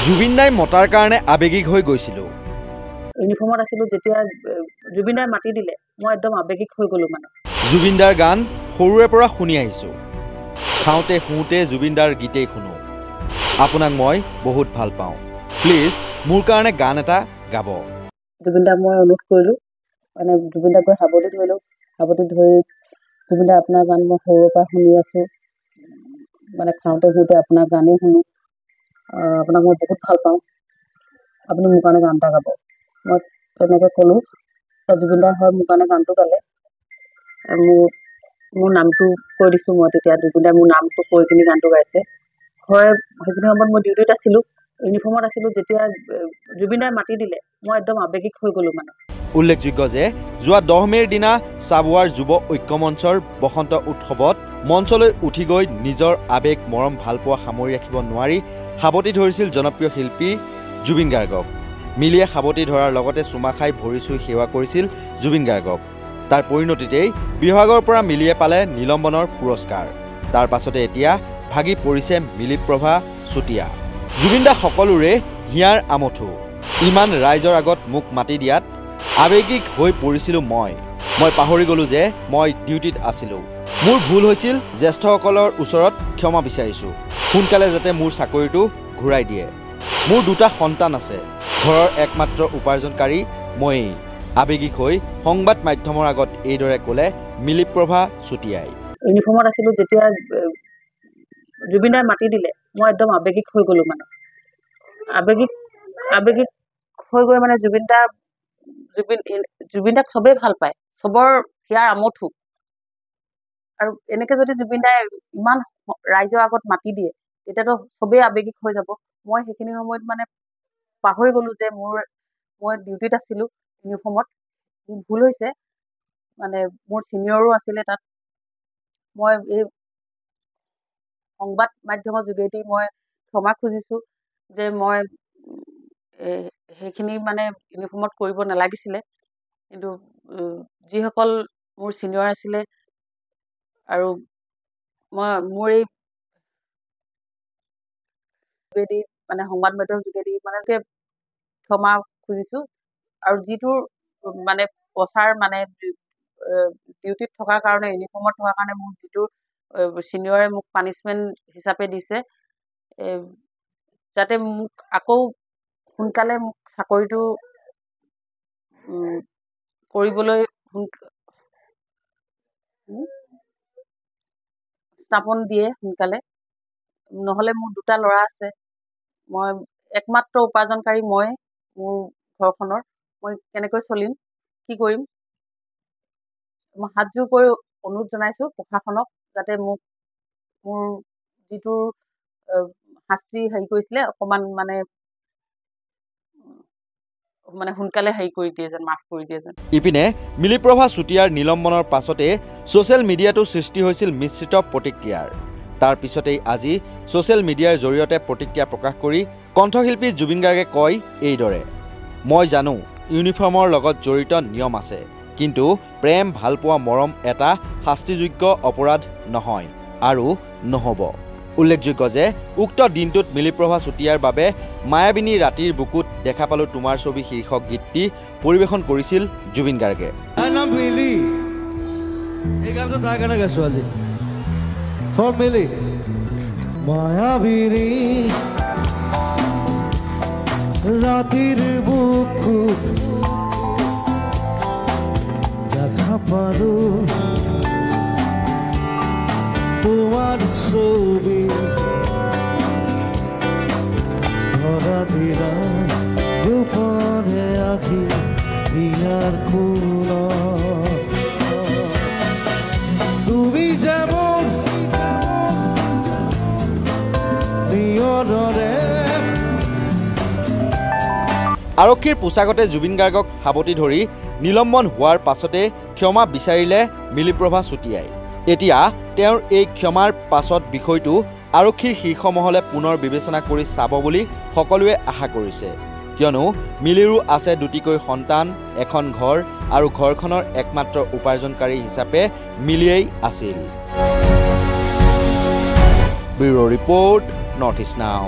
জুবিন দাই মতাৰ কাৰণে আবেগিক হৈ গৈছিলো। ইউনিফৰ্মত আছিলো যেতিয়া জুবিন দাই মাতি দিলে মই একদম আবেগিক হৈ গলো মানে। জুবিন দাৰ গান সৰুৰে পৰা শুনি আহিছো। খাওঁতে শুওঁতে জুবিন দাৰ গীতেই শুনো। আপোনাক মই বহুত ভাল পাওঁ। প্লিজ মোৰ কাৰণে গান এটা গাব। জুবিন দাক মই অনুৰোধ কৰিলো, মানে জুবিন দাক গৈ সাৱটি ধৰিলো। সাৱটি ধৰি জুবিন দা আপোনাৰ গান মই সৰুৰে পৰা শুনি আছো, মানে খাওঁতে শুওঁতে আপোনাৰ গানেই শুনো। আপোনাক মই বহুত ভাল পাওঁ, আপুনি মোৰ কাৰণে গান এটা গাব। মই তেনেকৈ ক'লোঁ। জুবিন দাই হয় মোৰ কাৰণে গানটো গালে। মোৰ নামটো কৈ দিছোঁ মই, তেতিয়া জুবিন দাই মোৰ নামটো কৈ কিনি গানটো গাইছে। হয় সেইখিনি সময়ত মই ডিউটিত আছিলোঁ, ইউনিফৰ্মত আছিলোঁ। যেতিয়া জুবিন দাই মাতি দিলে মই একদম আবেগিক হৈ গ'লোঁ মানে। উল্লেখযোগ্য যে যোৱা 10 মে'ৰ দিনা চাবুৱাৰ যুৱ ঐক্য মঞ্চৰ বসন্ত উৎসৱত মঞ্চলৈ উঠি গৈ নিজৰ আবেগ মৰম ভালপোৱা সামৰি ৰাখিব নোৱাৰি সাৱটি ধৰিছিল জনপ্ৰিয় শিল্পী জুবিন গাৰ্গক। মিলিয়ে সাৱটি ধৰাৰ লগতে চুমা খাই ভৰি চুই সেৱা কৰিছিল জুবিন গাৰ্গক। তাৰ পৰিণতিতেই বিভাগৰ পৰা মিলিয়ে পালে নিলম্বনৰ পুৰস্কাৰ। তাৰ পাছতে এতিয়া ভাগি পৰিছে মিলিপ্ৰভা চুতীয়া। জুবিন দা সকলোৰে হিয়াৰ আমঠু। ইমান ৰাইজৰ আগত মোক মাতি দিয়াত আবেগিক হৈ পৰিছিলোঁ মই পাহৰি গ'লোঁ যে মই ডিউটিত আছিলোঁ। মোৰ ভুল হৈছিল, জ্যেষ্ঠসকলৰ ওচৰত ক্ষমা বিচাৰিছোঁ। সোনকালে যাতে মোৰ চাকৰিটো ঘূৰাই দিয়ে। মোৰ 2টা সন্তান আছে, ঘৰৰ একমাত্ৰ উপাৰ্জনকাৰী ময়েই। আবেগিক হৈ সংবাদ মাধ্যমৰ আগত এইদৰে ক'লে মিলিপ্ৰভা চুতীয়াই। ইউনিফৰ্মত আছিলোঁ যেতিয়া জুবিন দাই মাতি দিলে মই একদম আবেগিক হৈ গ'লোঁ মানে। আবেগিক হৈ গৈ মানে জুবিন দাক চবেই ভাল পায়, চবৰ হিয়াৰ আমঠু। আৰু এনেকে যদি জুবিন দাই ইমান ৰাইজৰ আগত মাতি দিয়ে তেতিয়াতো চবেই আবেগিক হৈ যাব। মই সেইখিনি সময়ত মানে পাহৰি গ'লোঁ যে মই ডিউটিত আছিলোঁ ইউনিফৰ্মত। ভুল হৈছে, মানে মোৰ ছিনিয়ৰো আছিলে তাত। মই এই সংবাদ মাধ্যমৰ যোগেদি মই ক্ষমা খুজিছোঁ যে মই সেইখিনি মানে ইউনিফৰ্মত কৰিব নালাগিছিলে। কিন্তু যিসকল মোৰ ছিনিয়ৰ আছিলে আৰু মোৰ এই যোগেদি মানে সংবাদ মাধ্যমৰ যোগেদি মানে ক্ষমা খুজিছোঁ। আৰু যিটো মানে প্ৰচাৰ মানে ডিউটিত থকাৰ কাৰণে, ইউনিফৰ্মত থকাৰ কাৰণে মোৰ যিটো ছিনিয়ৰে মোক পানিছমেণ্ট হিচাপে দিছে, যাতে মোক আকৌ সোনকালে মোক চাকৰিটো কৰিবলৈ স্থাপন দিয়ে সোনকালে। নহ'লে মোৰ 2টা ল'ৰা আছে, মই একমাত্ৰ উপাৰ্জনকাৰী মই মোৰ ঘৰখনৰ। মই কেনেকৈ চলিম, কি কৰিম? মই হাতযোৰ কৰি অনুৰোধ জনাইছোঁ প্ৰশাসনক, যাতে মোৰ যিটো শাস্তি হেৰি কৰিছিলে অকণমান মানে সোনকালে হেৰি কৰি দিয়ে যেন, মাফ কৰি দিয়ে যেন। ইপিনে মিলিপ্ৰভা চুতীয়াৰ নিলম্বনৰ পাছতে ছ'চিয়েল মিডিয়াতো সৃষ্টি হৈছিল মিশ্ৰিত প্ৰতিক্ৰিয়াৰ। তাৰ পিছতেই আজি ছ'চিয়েল মিডিয়াৰ জৰিয়তে প্ৰতিক্ৰিয়া প্ৰকাশ কৰি কণ্ঠশিল্পী জুবিন গাৰ্গে কয় এইদৰে। মই জানো ইউনিফৰ্মৰ লগত জড়িত নিয়ম আছে, কিন্তু প্ৰেম ভালপোৱা মৰম এটা শাস্তিযোগ্য অপৰাধ নহয় আৰু নহ'ব। উল্লেখযোগ্য যে উক্ত দিনটোত মিলিপ্ৰভা চুতীয়াৰ বাবে মায়াবিনী ৰাতিৰ বুকুত দেখা পালোঁ তোমাৰ ছবি শীৰ্ষক গীতটি পৰিৱেশন কৰিছিল জুবিন গাৰ্গে। ৰাতিৰ বুকুত দেখা পালো তোমাৰ ছবি, ধৰা দিলাম গোপনে আখি বিয়াৰ কুল। তুমি যেমন নিয়নৰে আৰক্ষীৰ পোছাকতে জুবিন গাৰ্গক সাৱটি ধৰি নিলম্বন হোৱাৰ পাছতে ক্ষমা বিচাৰিলে মিলিপ্ৰভা চুতীয়াই। এতিয়া তেওঁৰ এই ক্ষমাৰ পাছত বিষয়টো আৰক্ষীৰ শীৰ্ষ মহলে পুনৰ বিবেচনা কৰি চাব বুলি সকলোৱে আশা কৰিছে। কিয়নো মিলিৰো আছে 2টিকৈ সন্তান, এখন ঘৰ আৰু ঘৰখনৰ একমাত্ৰ উপাৰ্জনকাৰী হিচাপে মিলিয়েই আছিল। ব্যুৰ' ৰিপৰ্ট, নৰ্থ ইষ্ট নাও।